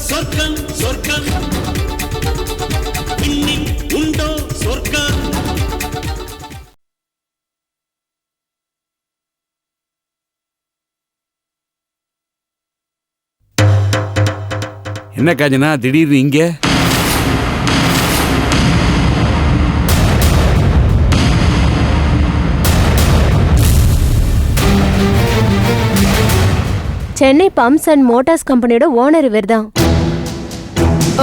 சொர்க்கம் சொர்க்கம் இன்னில் உண்டோ சொர்க்கம். என்ன காஞ்சனா திடீர்னு இங்க? சென்னை பம்ப்ஸ் அண்ட் மோட்டார்ஸ் கம்பெனியோட ஓனர் இவர் தான்.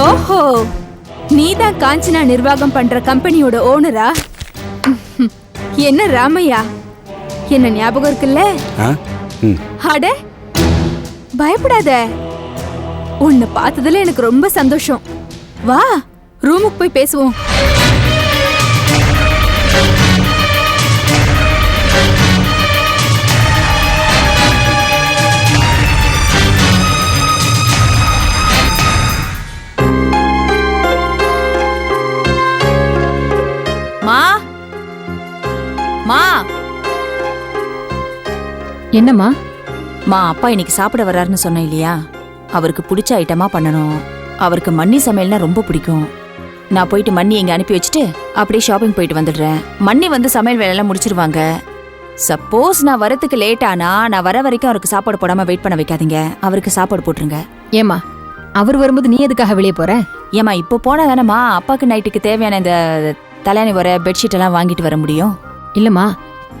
ஓஹோ, நீதான் காஞ்சனா நிர்வாகம் பண்ற கம்பெனியோட ஓனரா? என்ன ராமையா, என்ன ஞாபகம் இருக்குல்ல? அட பயப்படாத, உன்னை பார்த்ததுல எனக்கு ரொம்ப சந்தோஷம். வா ரூமுக்கு போய் பேசுவோம். என்னம்மா? அப்பா இன்னைக்கு சாப்பிட வர்றாருன்னு சொன்னேன் இல்லையா, அவருக்கு பிடிச்ச ஐட்டமா பண்ணணும். அவருக்கு மண்ணி சமையல்னா ரொம்ப பிடிக்கும். நான் போயிட்டு மண்ணி இங்க அனுப்பி வச்சுட்டு அப்படியே ஷாப்பிங் போயிட்டு வந்துடுறேன். மண்ணி வந்து சமையல் வேலையெல்லாம் முடிச்சிருவாங்க. சப்போஸ் நான் வரத்துக்கு லேட் ஆனா நான் வர வரைக்கும் அவருக்கு சாப்பாடு போடாம வெயிட் பண்ண வைக்காதீங்க. அவருக்கு சாப்பாடு போட்டுருங்க. ஏமா அவர் வரும்போது நீ எதுக்காக வெளியே போற? ஏமா இப்போ போனா தானேம்மா அப்பாக்கு நைட்டுக்கு தேவையான இந்த தலையணை வர பெட்ஷீட் எல்லாம் வாங்கிட்டு வர முடியும். இல்லம்மா,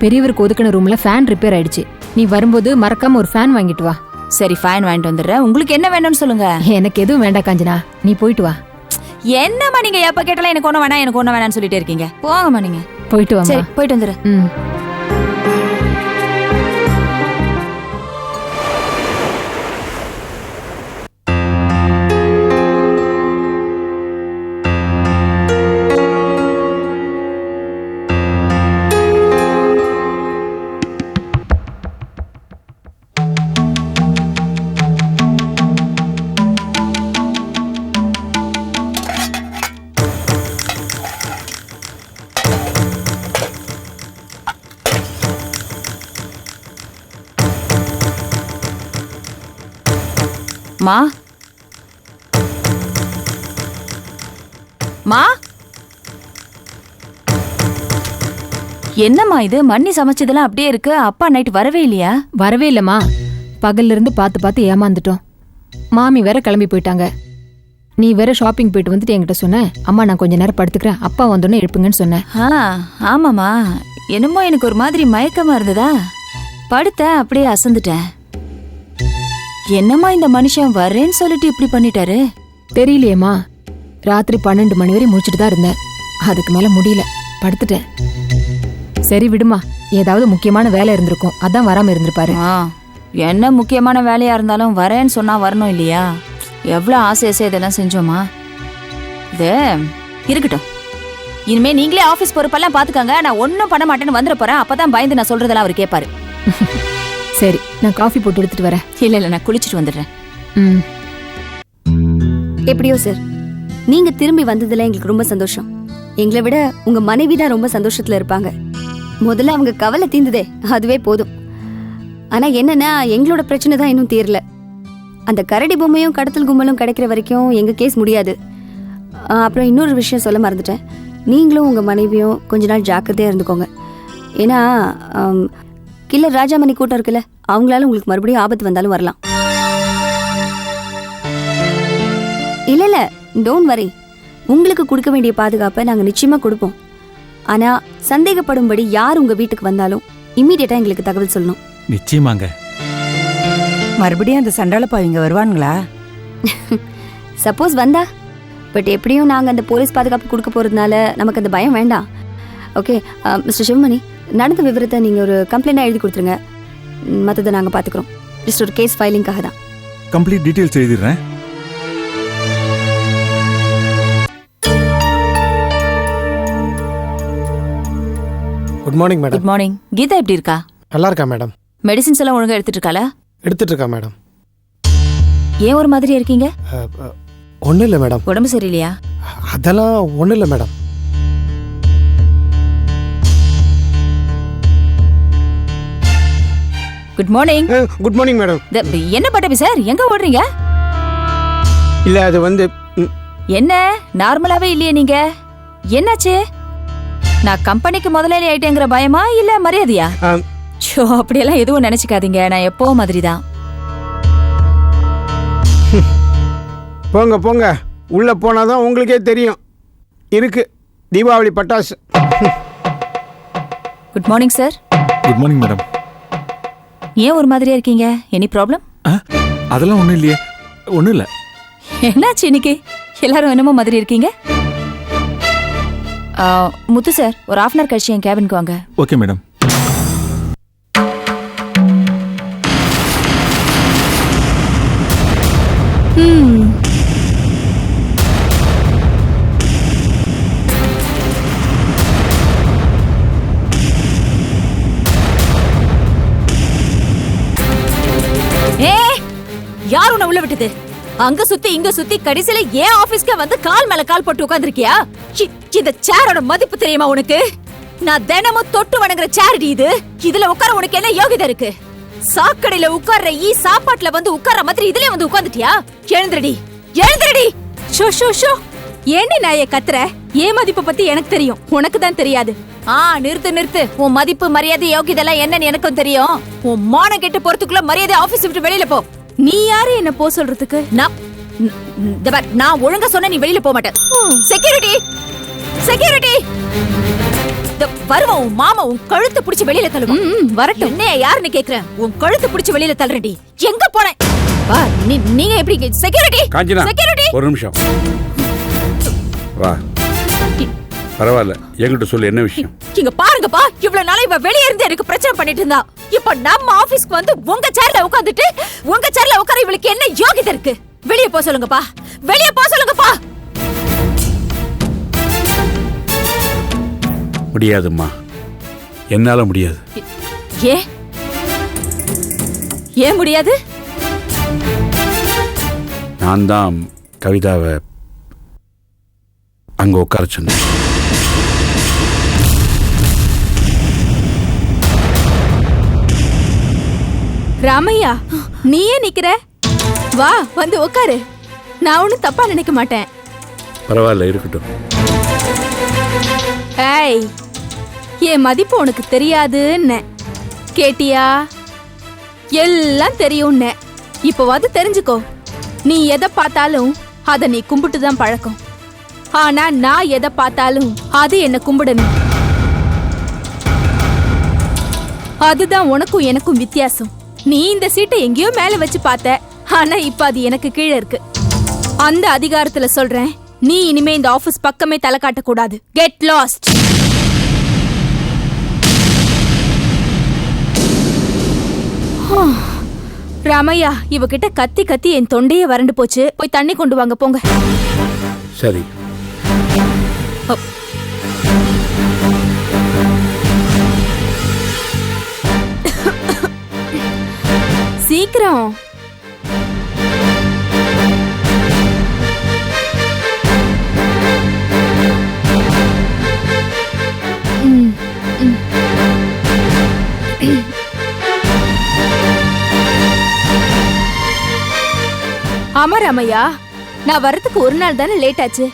பெரியவருக்கு ஒதுக்கின ரூம்ல ஃபேன் ரிப்பேர் ஆயிடுச்சு. நீ வரும்போது மறக்காம ஒரு ஃபேன் வாங்கிட்டு வா. சரி, ஃபேன் வாங்கிட்டு வந்துடுறேன். உங்களுக்கு என்ன வேணும்னு சொல்லுங்க. எனக்கு எதுவும் வேண்டாம் காஞ்சனா, நீ போயிட்டு வா. என்னம்மா நீங்க எப்ப கேட்டாலும் எனக்கு ஒண்ணு வேணாம் எனக்கு ஒண்ணு வேணாம்னு சொல்லிட்டே இருக்கீங்க. போங்கம்மா நீங்க. போயிட்டு வா. சரி, போயிட்டு வந்துடுறேன். மா என்னம்மா இது? மண்ணி சமைச்சதெல்லாம் அப்படியே இருக்கு. அப்பா நைட் வரவே இல்லையா? வரவே இல்லம்மா, பகல்ல இருந்து பார்த்து ஏமாந்துட்டோம். மாமி வேற கிளம்பி போயிட்டாங்க. நீ வேற ஷாப்பிங் போயிட்டு வந்துட்டு என்கிட்ட சொன்ன, அம்மா நான் கொஞ்ச நேரம் படுத்துக்கிறேன், அப்பா வந்தோன்னே எழுப்புங்கன்னு சொன்னேன். ஆமாமா, என்னமோ எனக்கு ஒரு மாதிரி மயக்கமா இருந்ததா, படுத்தேன், அப்படியே அசந்துட்டேன். என்னம்மா இந்த மனுஷன் வரேன்னு சொல்லிட்டு இப்படி பண்ணிட்டாரு? தெரியலையேம்மா, ராத்திரி 12 மணி வரை முடிச்சுட்டு தான் இருந்தேன். அதுக்கு மேல முடியல, படுத்துட்டேன். சரி விடுமா, ஏதாவது முக்கியமான வேலை இருந்திருக்கும், அதான் வராம இருந்திருப்பாரு. என்ன முக்கியமான வேலையா இருந்தாலும் வரேன்னு சொன்னா வரணும் இல்லையா? எவ்வளவு ஆசை இதெல்லாம் செஞ்சோமா. இது இருக்கட்டும், இனிமே நீங்களே ஆபீஸ் பொறுப்பெல்லாம் பாத்துக்கங்க. நான் ஒன்னும் பண்ண மாட்டேன்னு வந்துட போறேன். அப்பதான் பயந்து நான் சொல்றதெல்லாம் அவர் கேட்பாரு. சரி, நான் காஃபி போட்டு எடுத்துட்டு வரேன். இல்ல நான் குளிச்சுட்டு வந்துடுறேன். எப்படியோ சார், நீங்க திரும்பி வந்ததுல எங்களுக்கு ரொம்ப சந்தோஷம். எங்களை விட உங்க மனைவி தான் ரொம்ப சந்தோஷத்துல இருப்பாங்க. முதல்ல அவங்க கவலை தீர்ந்ததே, அதுவே போதும். ஆனா என்னன்னா, எங்களோட பிரச்சனை தான் இன்னும் தீரல. அந்த கரடி பொம்மையும் கடத்தல் கும்பலும் கிடைக்கிற வரைக்கும் எங்க கேஸ் முடியாது. அப்புறம் இன்னொரு விஷயம் சொல்ல மறந்துட்டேன். நீங்களும் உங்க மனைவியும் கொஞ்ச நாள் ஜாக்கிரதையா இருந்துக்கோங்க. ஏன்னா கில்லர் ராஜாமணி கூட்டம் இருக்குல்ல, அவங்களால உங்களுக்கு மறுபடியும் ஆபத்து வந்தாலும் வரலாம். இல்ல டோன்ட் வரி, உங்களுக்கு கொடுக்க வேண்டிய பாதுகாப்பை நாங்க நிச்சயமா கொடுப்போம். ஆனா சந்தேகப்படும்படி யார் உங்க வீட்டுக்கு வந்தாலும் இம்மீடியட்டா எங்களுக்கு தகவல் சொல்லணும். நிச்சயமாங்க. மறுபடியும் அந்த சண்டாளப்பா இங்க வருவானுங்களா? சப்போஸ் வந்தா, பட் எப்படியும் நாங்க அந்த போலீஸ் பாதுகாப்பு கொடுக்க போறதுனால நமக்கு அந்த பயம் வேண்டாம். ஓகே மிஸ்டர் சிவமணி, நடந்த விவரத்தை நீங்க ஒரு கம்ப்ளைண்டா எழுதி கொடுத்துருங்க. மற்றதை நாங்க பாத்துக்கிறோம். ஜஸ்ட் ஒரு கேஸ் ஃபைலிங்காக தான். கம்ப்ளீட் டீடைல்ஸ் எழுதிடுறேன். Good morning madam. Good morning. Geetha எப்படி இருக்கா? நல்லா இருக்கா மேடம். மெடிசின்ஸ் எல்லாம் ஒழுங்கா எடுத்துட்டு இருக்காளா? எடுத்துட்டு இருக்கா மேடம். ஏன் ஒரு மாதிரி இருக்கீங்க? ஒன்றும் இல்லை மேடம். உடம்பு சரியில்லையா? அதெல்லாம் ஒன்றும் இல்லை madam. Good morning. Good morning madam. என்ன பட்டபி சார், எங்க ஓடுறீங்க? இல்ல அது வந்து என்ன நார்மலாவே இல்லையே நீங்க, என்னாச்சு? நான் கம்பெனிக்கு முதலாளி ஆயிட்டேங்கிற பயமா இல்ல மரியாதையா? ஷோ, அப்படியெல்லாம் எதுவும் நினைச்சுக்காதீங்க, நான் எப்போ மாதிரி தான். போங்க போங்க, உள்ள போனாதான் உங்களுக்கே தெரியும். இருக்கு தீபாவளி பட்டாசு. Good morning sir. Good morning madam. ஏன் ஒரு மாதிரியா இருக்கீங்க? Any problem? அதெல்லாம் ஒன்றும் இல்லையே. ஒன்றும் இல்லை. என்னாச்சு இன்னைக்கு எல்லாரும் என்னமோ மாதிரி இருக்கீங்க? முத்து சார், ஒரு ½ hour கழிச்சு என் கேபினுக்கு வாங்க. Okay madam. யார் உன்னை உள்ள விட்டது? அங்க சுத்தி இங்க சுத்தி கடைசியில ஏன் ஆபீஸ்க்கு வந்து கால் மேல கால் போட்டு உட்கார்ந்திருக்கியா? இந்த சேரோட மதிப்பு தெரியுமா உனக்கு? நான் தினமும் தொட்டு வணங்குற சேரடி இது. இதுல உட்கார உனக்கு என்ன யோகிதை இருக்கு? சாக்கடையில உட்கார்ற சாப்பாட்டுல வந்து உட்கார்ற மாதிரி இதுல வந்து உட்கார்ந்துட்டியா? எழுந்திரடி, எழுந்திரடி. ஷோ ஷோ ஷோ, ஏண்டி நாயே கத்துற? ஏன் மதிப்பு பத்தி எனக்கு தெரியும், உனக்கு தான் தெரியாது. நிறுத்து நிறுத்து. உன் மதிப்பு மரியாதை யோகிதெல்லாம் என்னன்னு எனக்கும் தெரியும். உன் மானம் கெட்டு போறதுக்குள்ள மரியாதை ஆபீஸ் விட்டு வெளியில போ. நீ யாரு என்ன போ சொல்றதுக்கு? நான் ஒழுங்கா சொன்ன நீ வெளியில போக மாட்டேன். Security, security. வருவா உன் மாமா உன் கழுத்து பிடிச்சு வெளியில தள்ளுவா. வரட்டும். என்ன யாருன்னு கேக்குறேன்? உன் கழுத்து பிடிச்சு வெளியில தள்ளுறடி. எங்க போறேன்? நீங்க எப்படி? Security, Kanchana, security. ஒரு நிமிஷம் வா. பரவாயில்ல, என்கிட்ட சொல்லு, என்ன விஷயம்? இங்க பாருங்கப்பா, இவ்வளவு நாளா இவ வெளிய இருந்து எனக்கு பிரச்சனை பண்ணிட்டு இருந்தா. இப்ப நம்ம ஆபீஸ்க்கு வந்து உங்க சேர்ல உட்கார்ந்துட்டு உங்க சேர்ல உட்கார இவளுக்கு என்ன யோகிதை இருக்கு? வெளிய போ சொல்லுங்கப்பா, வெளிய போ சொல்லுங்கப்பா. முடியாதும்மா, என்னால முடியாது. ஏன் முடியாது? நான் தான் கவிதாவை அங்க உட்கார சொன்னேன். ராமையா, நீயே நிக்கிற? வா, வந்து உட்காரு. நான் ஒன்னும் தப்பா நினைக்க மாட்டேன். பரவாயில்ல, இருக்கட்டும். ஏய், என் மதிப்பு உனக்கு தெரியாதுன்னு கேட்டியா? எல்லாம் தெரியும்னு இப்போவாது தெரிஞ்சுக்கோ. நீ எதை பார்த்தாலும் அதை நீ கும்பிட்டு தான் பழக்கம். ஆனா நான் எதை பார்த்தாலும் அது என்ன கும்பிடணும். அதுதான் உனக்கும் எனக்கும் வித்தியாசம். நீ இந்த சீட்டை எங்கேயோ மேல வச்சு பார்த்த, ஆனா இப்ப அது எனக்கு கீழே இருக்கு. அந்த அதிகாரத்துல சொல்றேன், நீ இனிமே இந்த ஆபீஸ் பக்கமே தலை காட்ட கூடாது. Get lost. ராமையா, இவகிட்ட கத்தி கத்தி என் தொண்டையே வறண்டு போச்சு. போய் தண்ணி கொண்டு வாங்க போங்க. சரி. சீக்கிரம். ஆமா ராமையா, நான் வரதுக்கு ஒரு நாள் தானே லேட் ஆச்சு.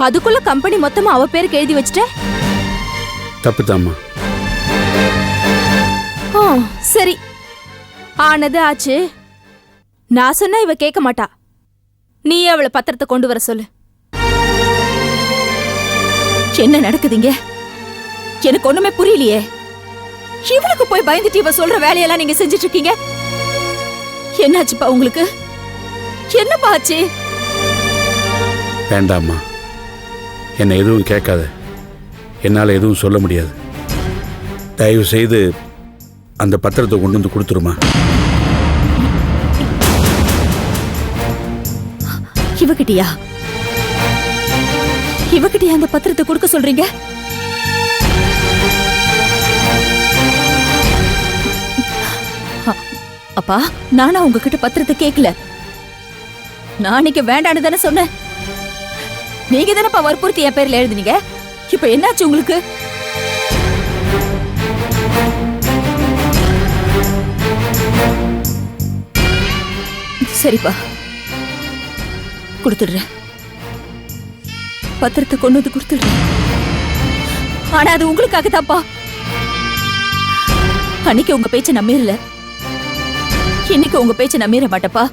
அதுக்குள்ள கம்பெனி மொத்தமா அவ பேருக்கு எழுதி வச்சுட்ட. தப்புதாம்மா. சரி, ஆனது ஆச்சு. நான் சொன்னா இவ கேட்க மாட்டா. நீ அவளை பத்திரத்தை கொண்டு வர சொல்லு. என்ன நடக்குதுங்க? எனக்கு ஒண்ணுமே புரியலையே. இவளுக்கு போய் பயந்துட்டு இவ சொல்ற வேலையெல்லாம் நீங்க செஞ்சுட்டு இருக்கீங்க. என்னாச்சுப்பா உங்களுக்கு? என்னப்பா ஆச்சு? வேண்டாம்மா, என்னை எதுவும் கேட்காத. என்னால் எதுவும் சொல்ல முடியாது. தயவு செய்து அந்த பத்திரத்தை கொண்டு வந்து கொடுத்துருமா. இவகிட்டியா அந்த பத்திரத்தை கொடுக்க சொல்றீங்க? அப்பா, நானா உங்ககிட்ட பத்திரத்தை கேட்கல. நான் நீங்க வேண்டான்னு தானே சொன்னேன். நீங்க தானேப்பா வற்புறுத்தி என் பேர்ல எழுதுனீங்க. இப்ப என்னாச்சு உங்களுக்கு? சரிப்பா, கொடுத்துடுறேன். பத்திரத்தை கொண்டு வந்து கொடுத்துடுறேன். ஆனா அது உங்களுக்காக தான்ப்பா. அன்னைக்கு உங்க பேச்ச நம்பிரல, இன்னைக்கு உங்க பேச்ச நம்பிர மாட்டப்பா.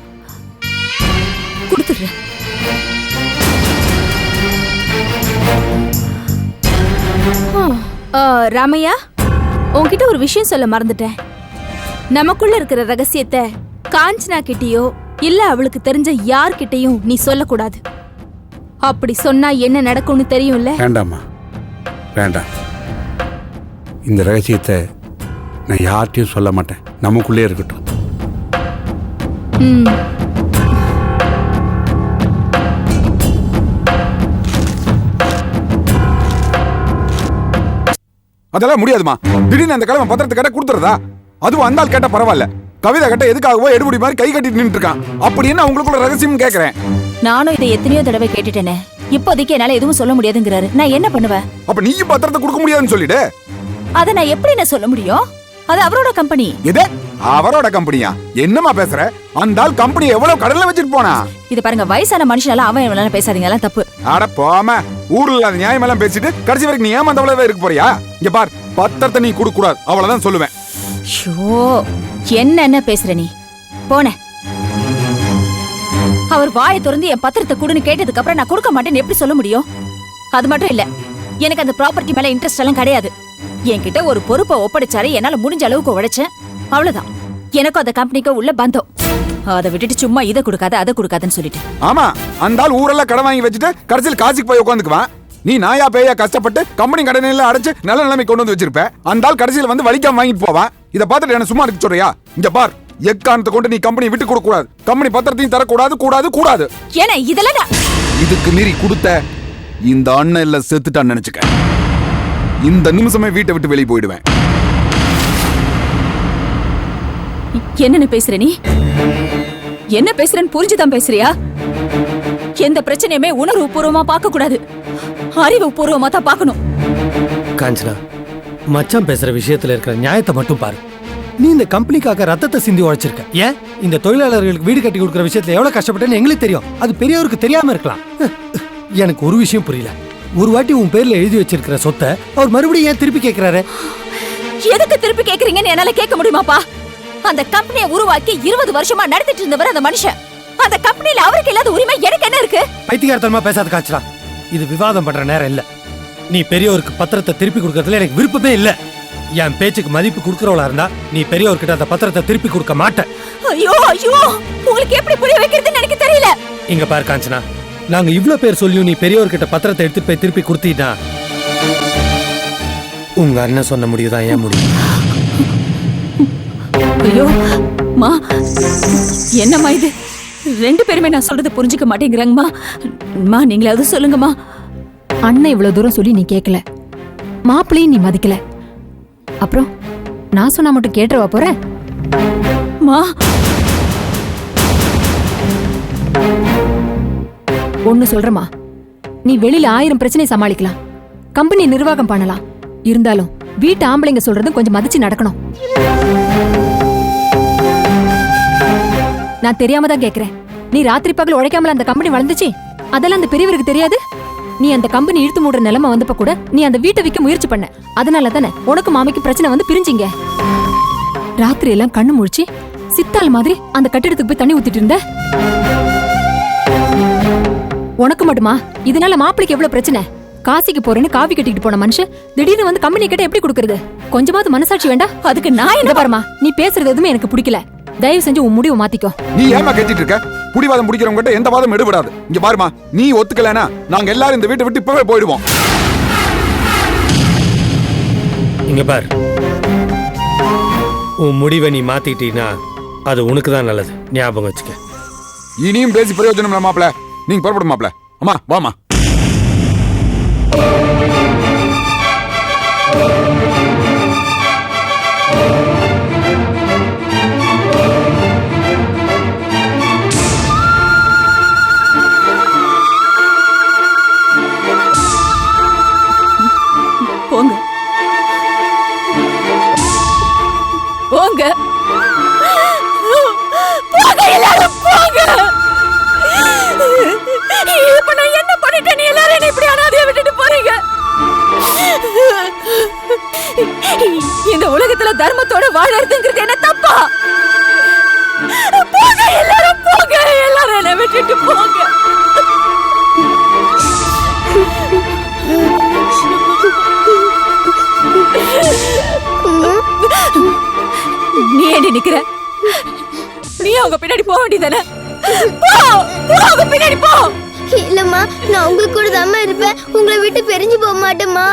கொடுத்துடுறேன். ராமையா, உன்கிட்ட ஒரு விஷயம் சொல்ல மறந்துட்டேன். நமக்குள்ள இருக்கிற ரகசியத்தை காஞ்சனா கிட்டயோ இல்ல அவளுக்கு தெரிஞ்ச யார்கிட்டயும் நீ சொல்லக்கூடாது. அப்படி சொன்னா என்ன நடக்கும்னு தெரியும்ல? வேண்டாம்மா, வேண்டாம். இந்த ரகசியத்தை நான் யார்கிட்டயும் சொல்ல மாட்டேன். நமக்குள்ளே இருக்கட்டும். அதெல்லாம் முடியாதுமா. திடீர்னு அந்த கிழமை பத்திரத்தை கேட்ட கொடுத்துறதா? அதுவும் அந்த ஆள் கேட்ட பரவாயில்ல, கவிதை கட்ட எதுக்காகவோ எடுபடி மாதிரி கை கட்டிட்டு நின்று இருக்கான். அப்படி என்ன உங்களுக்குள்ள ரகசியம் கேக்குறேன். நானும் இதை எத்தனையோ தடவை கேட்டுட்டேனே. இப்போதைக்கு என்னால எதுவும் சொல்ல முடியாதுங்கிறாரு. நான் என்ன பண்ணுவேன்? அப்ப நீயும் பத்திரத்தை கொடுக்க முடியாதுன்னு சொல்லிடு. அதை நான் எப்படி நான் சொல்ல முடியும்? அது அவரோட கம்பெனி. எது அவரோட கம்பெனியா? என்னமா பேசுற? அந்த ஆள் கம்பெனி எவ்வளவு கடல்ல வச்சிட்டு போனா? இது பாருங்க, வயசான மனுஷனால அவன் இவனால பேசாதீங்க, எல்லாம் தப்பு. அட போமா, ஊர்ல இல்லாத நியாயம் எல்லாம் பேசிட்டு கடைசி வரைக்கும் நீ ஏமாந்தவளவே இருக்க போறியா? இங்க பார், பத்திரத்தை நீ கொடுக்க கூடாது, அவ்வளவுதான் சொல்லுவேன். ஷோ, என்ன பேசுற நீ? போன அவர் வாயை திறந்து என் பத்திரத்தை கொடுன்னு கேட்டதுக்கு அப்புறம் நான் கொடுக்க மாட்டேன்னு எப்படி சொல்ல முடியும்? அது மட்டும் இல்ல, எனக்கு அந்த ப்ராப்பர்ட்டி மேல இன்ட்ரெஸ்ட் எல்லாம் கிடையாது. என்கிட்ட ஒரு பொறுப்பை ஒப்படைச்சாரு, என்னால முடிஞ்ச அளவுக்கு உழைச்சேன், அவ்வளவுதான். எனக்கும் அந்த கம்பெனிக்கு உள்ள பந்தம். அதை விட்டுட்டு சும்மா இதை கொடுக்காத அதை கொடுக்காதுன்னு சொல்லிட்டு. ஆமா, அந்த ஆள் ஊரெல்லாம் கடன் வாங்கி வச்சுட்டு கடைசியில் காசுக்கு போய் உட்காந்துக்குவான். நீ நாயா பேயா கஷ்டப்பட்டு கம்பெனி கடனையெல்லாம் அடைச்சு நல்ல நிலைமை கொண்டு வந்து வச்சிருப்ப. அந்த ஆள் கடைசியில் வந்து வலிக்காம வாங்கிட்டு போவான். இதை பார்த்துட்டு என்ன சும்மா இருக்க சொல்றியா? இங்க பார், எக்காரணத்தை கொண்டு நீ கம்பெனி விட்டு கொடுக்க கூடாது. கம்பெனி பத்திரத்தையும் தரக்கூடாது, கூடாது கூடாது. ஏன்னா இதெல்லாம் இதுக்கு மீறி கொடுத்த இந்த அண்ணன் எல்லாம் செத்துட்டான்னு நினைச்சுக்க. இந்த நிமிஷமே வீட்டை விட்டு வெளியே போயிடுவேன். என்னன்னு பேசுற நீ? என்ன பேசுறேன்னு புரிஞ்சுதான் பேசுறியா? எந்த பிரச்சனையுமே உணர்வு பூர்வமா பார்க்க கூடாது, அறிவு பூர்வமா தான் பார்க்கணும். காஞ்சனா, மச்சான் பேசுற விஷயத்துல இருக்கிற நியாயத்தை மட்டும் பாரு. நீ இந்த கம்பெனிக்காக ரத்தத்தை சிந்தி உழைச்சிருக்க. ஏன் இந்த தொழிலாளர்களுக்கு வீடு கட்டி கொடுக்குற விஷயத்துல எவ்வளவு கஷ்டப்பட்டேன்னு எங்களுக்கு தெரியும். அது பெரியவருக்கு தெரியாம இருக்கலாம். எனக்கு ஒரு விஷயம் புரியல. ஒரு வாட்டி உன் பேர்ல எழுதி வச்சிருக்கிற சொத்தை அவர் மறுபடியும் ஏன் திருப்பி கேட்கிறாரு? எதுக்கு திருப்பி கேக்குறீங்கன்னு என்னால கேட்க முடியுமாப்பா? அந்த கம்பெனியை உருவாக்கி 20 வருஷமா நடத்திட்டு இருந்தவர் அந்த மனுஷன். அந்த கம்பெனில அவருக்கு இல்லாத உரிமை எனக்கு என்ன இருக்கு? பைத்தியக்காரத்தனமா பேசாத காய்ச்சலா. இது விவாதம் பண்ற நேரம் இல்ல. நீ பெரியவருக்கு பத்திரத்தை திருப்பி கொடுக்கறதுல எனக்கு விருப்பமே இல்ல. என் பேச்சுக்கு மதிப்பு கொடுக்கறவளா இருந்தா நீ பெரியவர்கிட்ட அந்த பத்திரத்தை திருப்பி கொடுக்க மாட்ட. ஐயோ ஐயோ, உங்களுக்கு எப்படி புரிய வைக்கிறதுன்னு எனக்கு தெரியல. இங்க பாரு காஞ்சனா, நாங்க இவ்ளோ பேர் சொல்லியும் நீ பெரியவர்கிட்ட பத்திரத்தை எடுத்து போய் திருப்பி கொடுத்தீனா உங்க அண்ணன் சொன்ன முடியுதான் ஏன் முடியும்? ஐயோ மா, என்னம்மா இது? 2 பேருமே நான் சொல்றது புரிஞ்சுக்க மாட்டேங்கிறாங்கம்மா. மா, நீங்களாவது சொல்லுங்கம்மா. அண்ணன் இவ்வளவு தூரம் சொல்லி நீ கேட்கல, மாப்பிள்ளையும் நீ மதிக்கல, அப்புறம் நான் சொன்னா மட்டும் கேட்டுருவா போற? மா, ஒண்ணு சொல்றமா, நீ வெளியில 1000 பிரச்சனை சமாளிக்கலாம், கம்பெனி நிர்வாகம் பண்ணலாம், இருந்தாலும் வீட்டு ஆம்பளைங்க சொல்றதும் கொஞ்சம் மதிச்சு நடக்கணும். நான் தெரியாம தான் கேக்குறேன். நீ ராத்திரி பகல் உழைக்காமல அந்த கம்பெனி வளர்ந்துச்சு? அதெல்லாம் அந்த பெரியவருக்கு தெரியாது? நீ அந்த கம்பெனி இழுத்து மூடுற நிலைமை வந்தப்ப கூட நீ அந்த வீட்டை விற்க முயற்சி பண்ண. அதனால தானே உனக்கு மாமிக்கு பிரச்சனை வந்து பிரிஞ்சிங்க. ராத்திரி எல்லாம் கண்ணு முழிச்சு சித்தாள் மாதிரி அந்த கட்டிடத்துக்கு போய் தண்ணி ஊத்திட்டு இருந்த. உனக்கு மட்டுமா? இதனால மாப்பிளைக்கு எவ்வளவு பிரச்சனை? காசிக்கு போறேன்னு காவி கட்டிட்டு போன மனுஷன் திடீர்னு வந்து கம்பெனி கிட்ட எப்படி கொடுக்கறது? கொஞ்சமாவது மனசாட்சி வேண்டாம்? அதுக்கு நான் என்ன பாருமா, நீ பேசுறது எதுவுமே எனக்கு பிடிக்கல. தயவு செஞ்சு உன் முடிவை மாத்திக்கோ. நீ ஏமா கேட்டிட்டு இருக்க? புடிவாதம் முடிக்கிறவங்க கிட்ட எந்த வாதம் எடுபடாது. இங்க பாருமா, நீ ஒத்துக்கலனா நாங்க எல்லாரும் இந்த வீட்டை விட்டு இப்பவே போயிடுவோம். இங்க பார், உன் முடிவை நீ மாத்திட்டீனா அது உனக்கு தான் நல்லது, ஞாபகம் வச்சுக்க. இனியும் பேசி பிரயோஜனம் இல்ல மாப்ள. நீங்க புறப்படும் மாப்ள. அம்மா வாமா. போங்க போங்க போங்க, எல்லாரும் போங்க. இந்த உலகத்துல தர்மத்தோட வாழறதுங்கிறது என்ன தப்பா? போங்க எல்லாரும், போங்க எல்லாரும், என்னை விட்டுட்டு போங்க. நீ ஏண்டி நிக்கிற? நீ அவங்க பின்னாடி போக வேண்டியதானே? அவங்க பின்னாடி போ. இல்லம்மா, நான் உங்க கூட தான் இருப்பேன். உங்களை விட்டு பிரிஞ்சு போக மாட்டேம்மா.